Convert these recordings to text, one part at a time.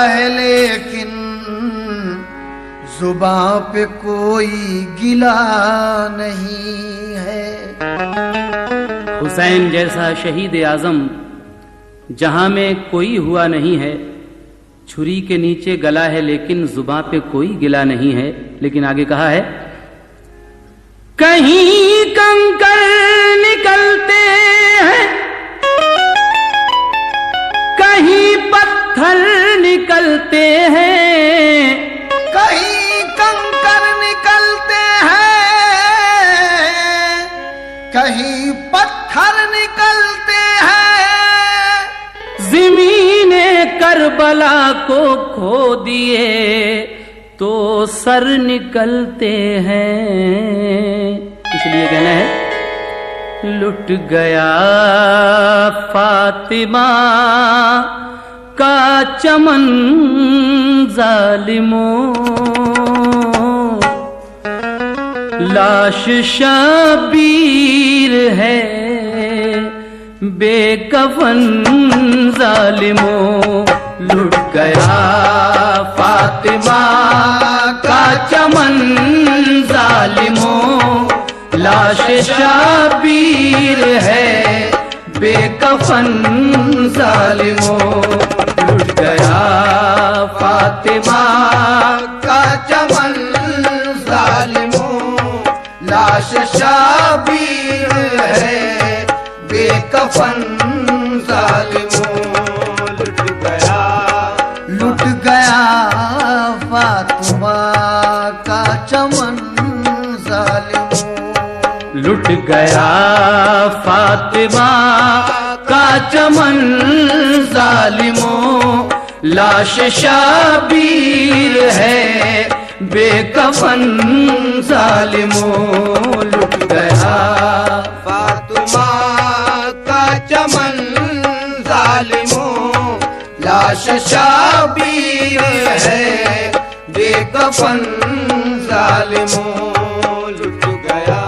है लेकिन जुबां पे कोई गिला नहीं है। हुसैन जैसा शहीद आजम जहां में कोई हुआ नहीं है, छुरी के नीचे गला है लेकिन जुबां पे कोई गिला नहीं है। लेकिन आगे कहा है, कहीं कंकर निकलते हैं, कहीं पत्थर निकलते हैं, कहीं कंकर निकलते हैं, कहीं पत्थर निकलते हैं। ज़मीने करबला को खो दिए तो सर निकलते हैं। इसलिए कहना है, लुट गया फातिमा का चमन जालिमों, लाश शबीर है बेकफन जालिमों। लुट गया फातिमा का चमन जालिमों, लाश शबीर है बेकफन जालिमों। लुट गया फातिमा का चमन जालिमों, लाश शबीर है बेकफन जालिमों। लुट गया फातिमा का चमन जालिमों। लुट गया फातिमा का चमन जालिमों, लाश शबीर है बेकफन जालिमों। लुट गया फातिमा का चमन जालिमों, लाश शबीर है बेकफन जालिमों। लुट गया।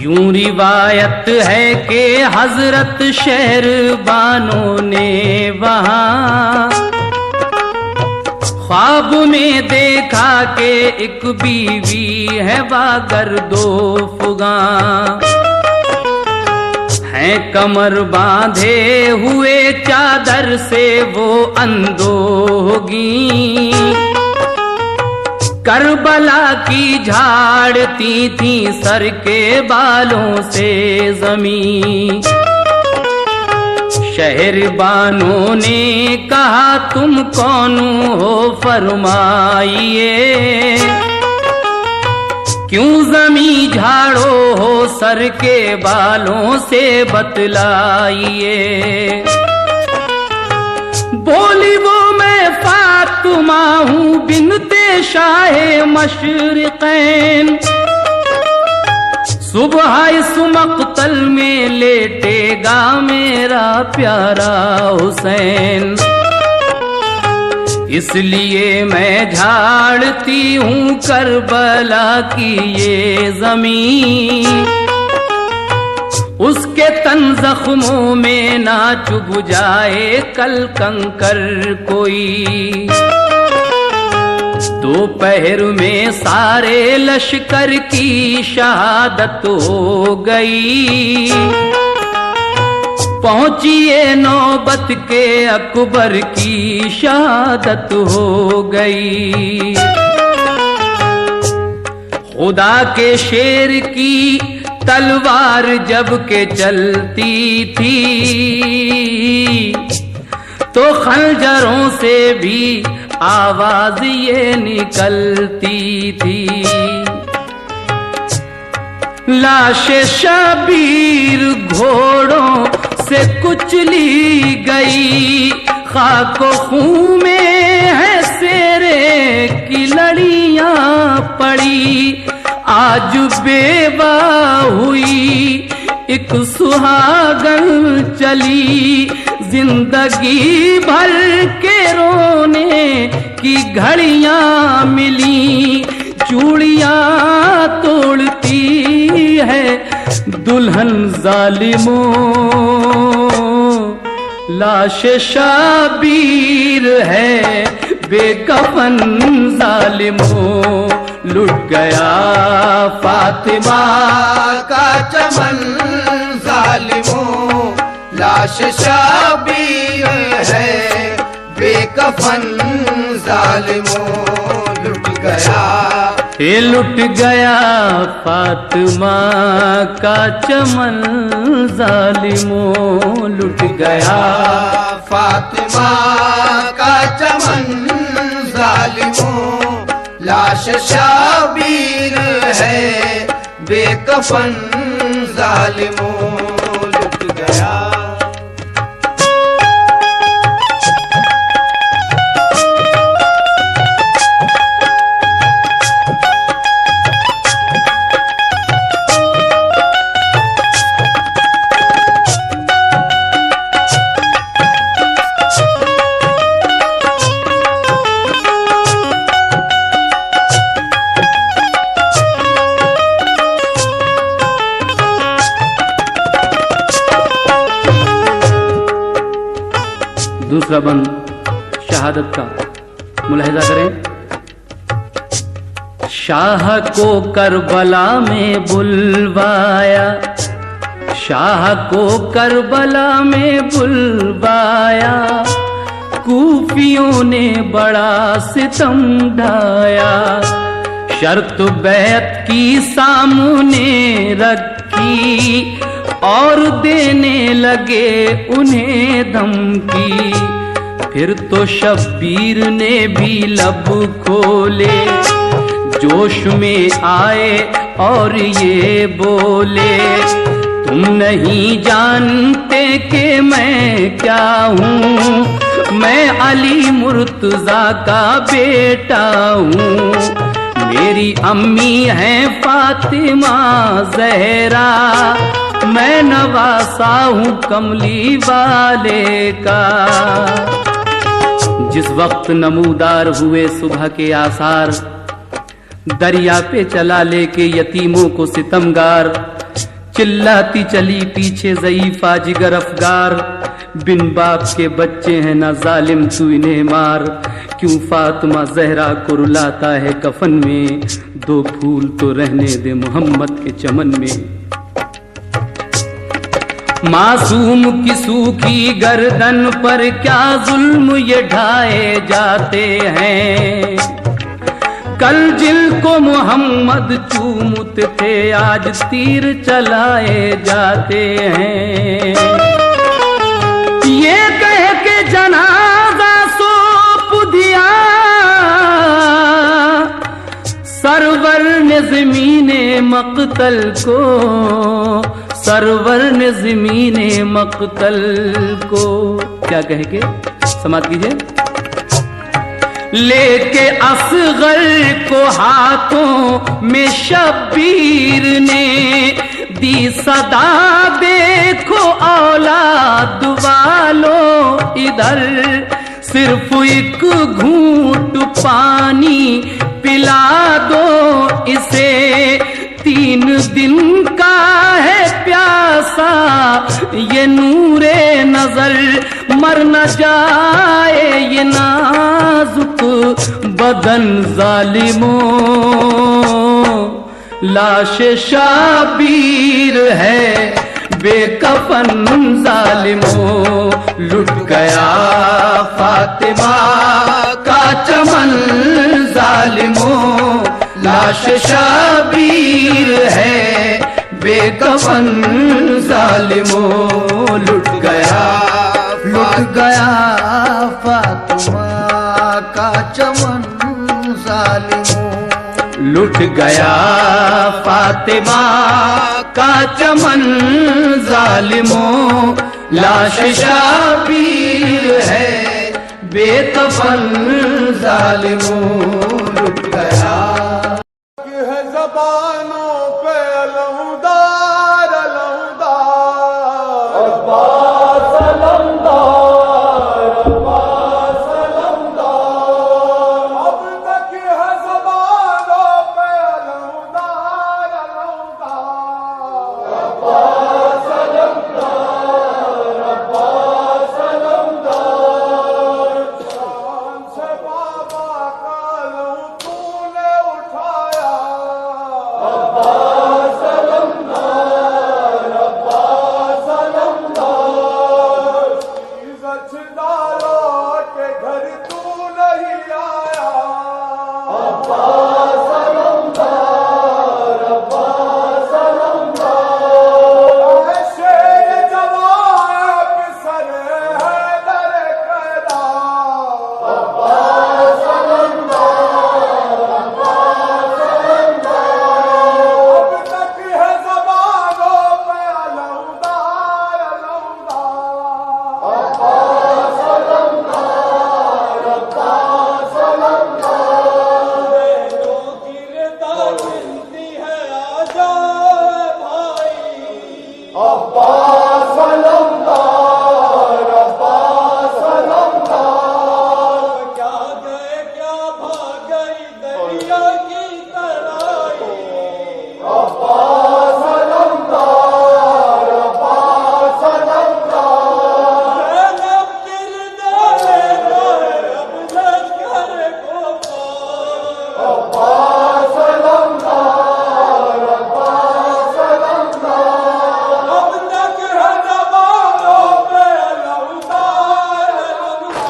यूं रिवायत है कि हजरत शहरबानों ने वहां ख्वाब में देखा कि एक बीवी है वागर दो फुगा, हैं कमर बांधे हुए चादर से वो अंधोगी, करबला की झाड़ती थी सर के बालों से जमीन। शहरबानों ने कहा तुम कौन हो फरमाइए, क्यों जमी झाड़ो हो सर के बालों से बतलाइए। बोली वो मैं फातिमा हूँ बिनते शाहे मशरिक़ैन, सुबह इस मक़तल में लेटेगा मेरा प्यारा हुसैन, इसलिए मैं झाड़ती हूँ करबला की ये जमीन। उसके तन जख्मों में ना चुभ जाए कल कंकर कोई। दोपहर में सारे लश्कर की शहादत हो गई, पहुंचिए नौबत के अकबर की शहादत हो गई। खुदा के शेर की तलवार जब के चलती थी, तो खंजरों से भी आवाज ये निकलती थी। लाश शबीर घोड़ों से कुचली गई, खाको खून में है शेरे की लड़ियां पड़ी। आज बेवा हुई एक सुहागन चली, जिंदगी भर के रोने की घड़ियां मिली। चूड़ियां तोड़ती है दुल्हन जालिमों, लाश शाबीर है बेकफन जालिमों। लुट गया फातिमा का चमन जालिमों, लाश शाबीर है बेकफन जालिमों। लुट गया, ये लुट गया फातिमा का चमन जालिमों। लुट गया फातिमा का चमन जालिमों, लाश शाबीर है बेकफन जालिमों। लुट गया। दूसरा बंद शहादत का मुलाहिजा करें। शाह को करबला में बुलवाया, शाह को करबला में बुलवाया, कूफियों ने बड़ा सितम ढाया। शर्त बैत की सामने रखी और देने लगे उन्हें धमकी। फिर तो शब्बीर ने भी लब खोले, जोश में आए और ये बोले, तुम नहीं जानते कि मैं क्या हूँ, मैं अली मुर्तजा का बेटा हूँ। मेरी अम्मी है फातिमा ज़हरा, मैं नवासा हूँ कमली वाले का। जिस वक्त नमूदार हुए सुबह के आसार, दरिया पे चला लेके यतीमों को सितमगार। चिल्लाती चली पीछे ज़ईफ़ा जिगर अफगार, बिन बाप के बच्चे हैं ना जालिम तू इन्हें मार। क्यों फातिमा ज़हरा को रुलाता है कफन में, दो फूल तो रहने दे मोहम्मद के चमन में। मासूम की सूखी गर्दन पर क्या जुल्म ये ढाए जाते हैं। कल जिल को मोहम्मद चूमते थे, आज तीर चलाए जाते हैं। ये कह के जनाजा सौंप दिया, सरवर ने ज़मीने मक़तल को, सरवर ने ज़मीने मक़तल को। क्या कह के समाप्त कीजिए। लेके असगर को हाथों में शब्बीर ने दी सदा, देखो औलाद वालों इधर, सिर्फ एक घूंट पानी पिला दो इसे, 3 दिन का है प्यासा ये नूरे नजर, मर न जाए ये नाजुक बदन जालिमों। लाश शाबीर है बेकफन जालिमों। लुट गया फातिमा का चमन जालिमों, लाश शाबीर है बेकफन जालिमों। लुट गया फातिमा का चमन जालिमों। लुट गया फातिमा का चमन जालिमों, लाश शाबीर है बेकफन जालिमों लुट गया। है ज़बानों पे अलहुदार अलहुदार अब्बास अलमदार अब्बास अलमदार। अब तक है ज़बानों पे अलहुदार अलहुदार अब्बास अलमदार अब्बास अलमदार। शान से बाबा का लहू तूने उठाया अब्बास अलमदार अब्बास अलमदार। इज़्ज़त दारों के घर तू नहीं आया अब्बास अलमदार अब्बास अलमदार। शेर जवान पे सर है दर कैदा अब्बास अलमदार अब्बास अलमदार। अब तक है ज़बानों पे अलहुदार अलहुदार अब्बास अलमदार अब्बास अलमदार। जो गिरदा मिलती है आजा भाई अब्बास अलमदार अब्बास अलमदार। क्या गए क्या भाग गई दरिया की तराई अब्बास अलमदार अब्बास अलमदार। ज़ैनब किरदार लेना है अब लश्कर को पार अब्बास अलमदार अब्बास अलमदार। अब तक है ज़बानों पे अलहुदार अलहुदार।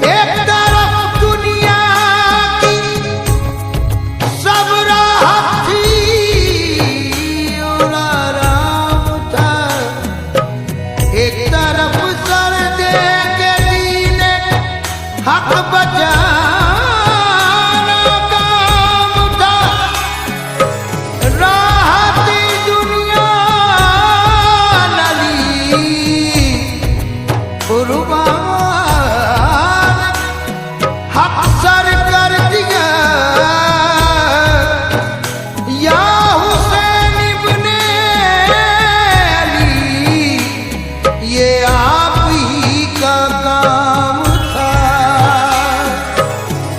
एक तरफ दुनिया की सब राह थी, उड़ा राम था। एक तरफ सर दे के दीने हक बचाना काम था। राह थी दुनिया नली कुर्बान हक सर कर दिया या हुसैन इब्ने अली। ये आप ही का काम था।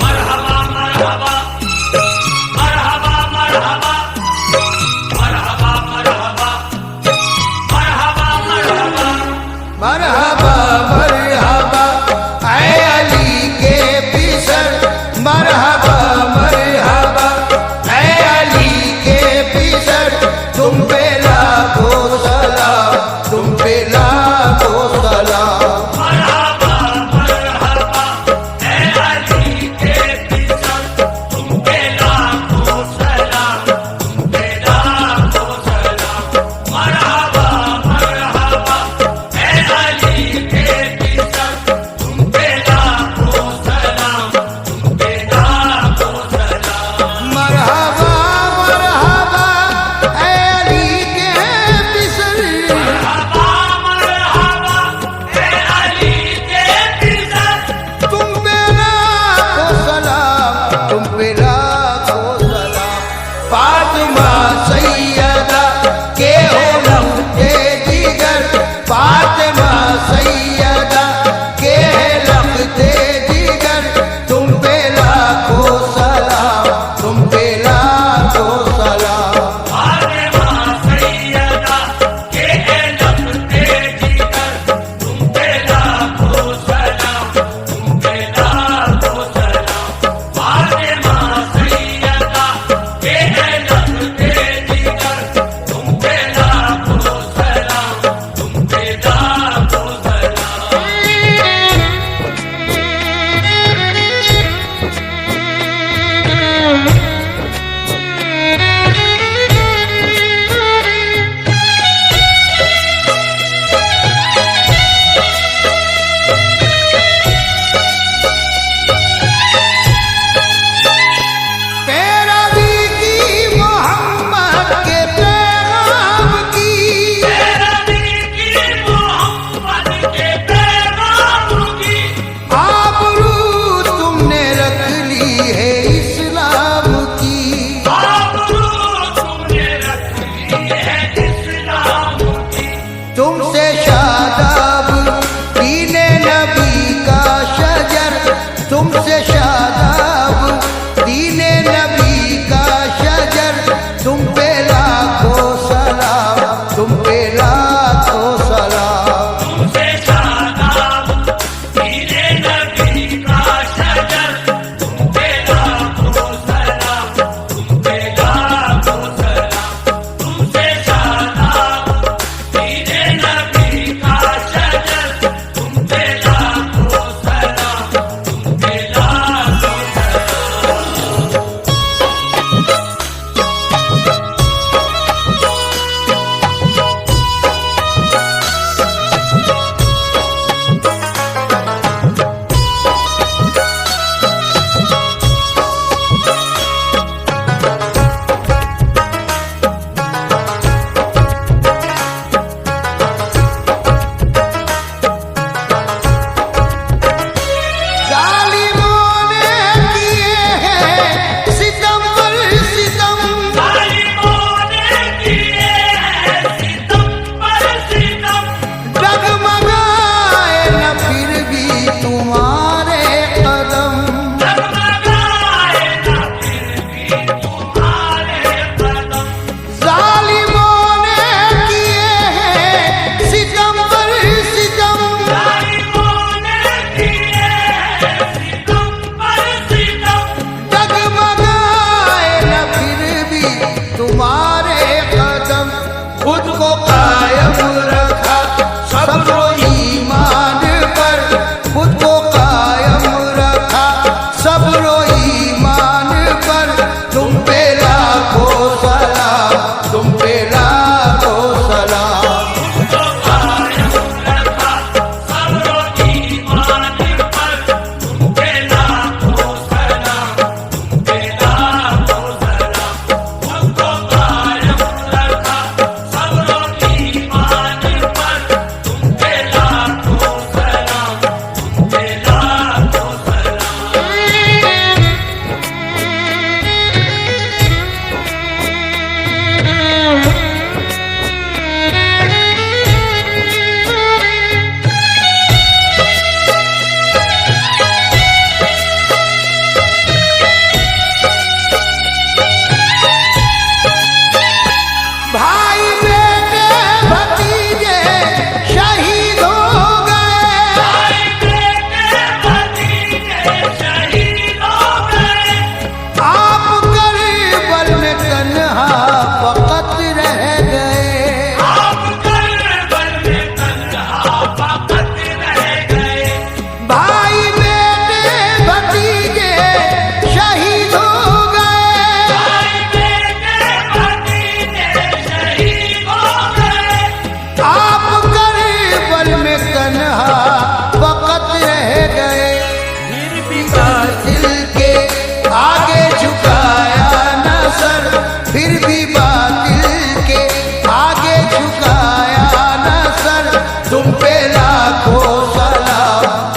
मरहबा मरहबा मरहबा मरहबा मरहबा मरहबा मरहबा मरहबा मरहबा मरहबा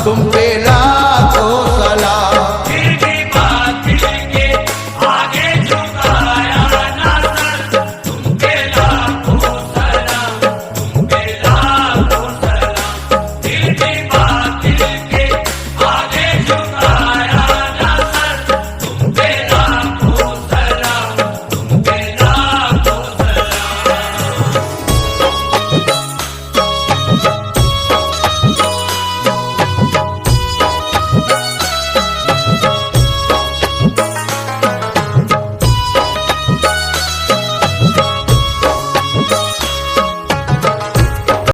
तुम पे